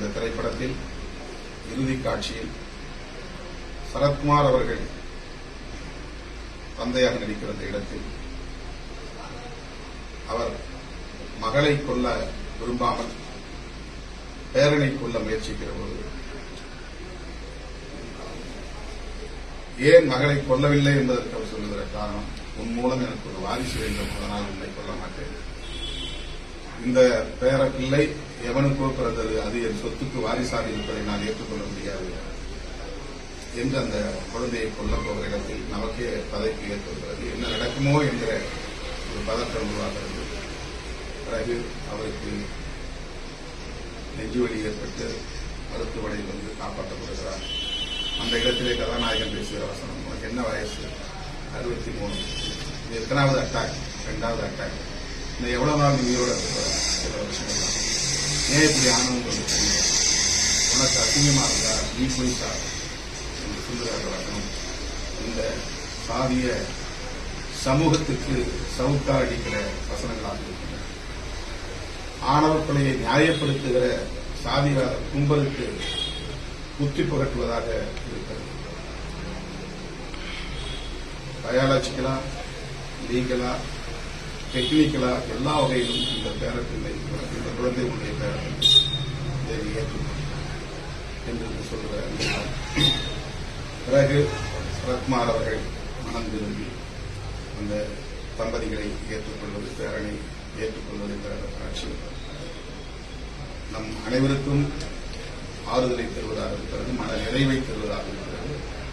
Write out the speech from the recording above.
இந்த திரைப்படத்தில் இறுதி காட்சியில் சரத்குமார் அவர்கள் தந்தையாக நடிக்கிற அந்த இடத்தில் அவர் மகளை கொல்ல விரும்பாமல் பேரனை கொல்ல முயற்சிக்கிற போது ஏன் மகளை கொல்லவில்லை என்பதற்கு அவர் சொல்லுகிற காரணம், உன் மூலம் எனக்கு ஒரு வாரிசு வேண்டும், அதனால் உன்னை கொல்ல மாட்டேன். இந்த பேர பிள்ளை எவனுக்கோ பிறந்தது, அது என் சொத்துக்கு வாரிசாக இருப்பதை நான் ஏற்றுக்கொள்ள முடியாது என்று அந்த குழந்தையை கொல்ல போகிற இடத்தில் நமக்கே பதவி ஏற்படுகிறது. என்ன நடக்குமோ என்ற ஒரு பதற்றம் உருவாகிறது. பிறகு அவருக்கு நெஞ்சுவலி ஏற்பட்டு மருத்துவமனையில் வந்து காப்பாற்றப்படுகிறார். அந்த இடத்திலே கதாநாயகன் பேசுகிற வசனம், உனக்கு என்ன வயசு? 63. இது எத்தனாவது அட்டாக்? 2வது அட்டாக். இந்த எவ்வளவு நாள் நீ உயிரோட சில வருஷங்கள் ஏன் இப்படி ஆனவங்க தெரியும், உனக்கு அசிங்கமா இருந்தா நீ போய் சார் என்று சொல்லுகிற வசனம் இந்த சாதிய சமூகத்துக்கு சவுக்கா அடிக்கிற வசனங்களாக இருக்கின்றன. ஆணவ கொலையை நியாயப்படுத்துகிற சாதிவாத கும்பலுக்கு புத்தி புகட்டுவதாக இருக்கிறது. பயாலஜிக்கலா, லீகலா, டெக்னிக்கலா எல்லா வகையிலும் இந்த பேரப்பிள்ளை, இந்த குழந்தை உடைய பேரப்பிள்ளை இதை ஏற்றுக்கொள்ளும் என்று சொல்கிற பிறகு சரத்குமார் அவர்கள் மனம் திரும்பி அந்த தம்பதிகளை ஏற்றுக்கொள்வது, பேரனை ஏற்றுக்கொள்வது என்ற காட்சி நம் அனைவருக்கும் ஆறுதலை தருவதாக இருக்கிறது, மன நிறைவை தருவதாக இருக்கிறது.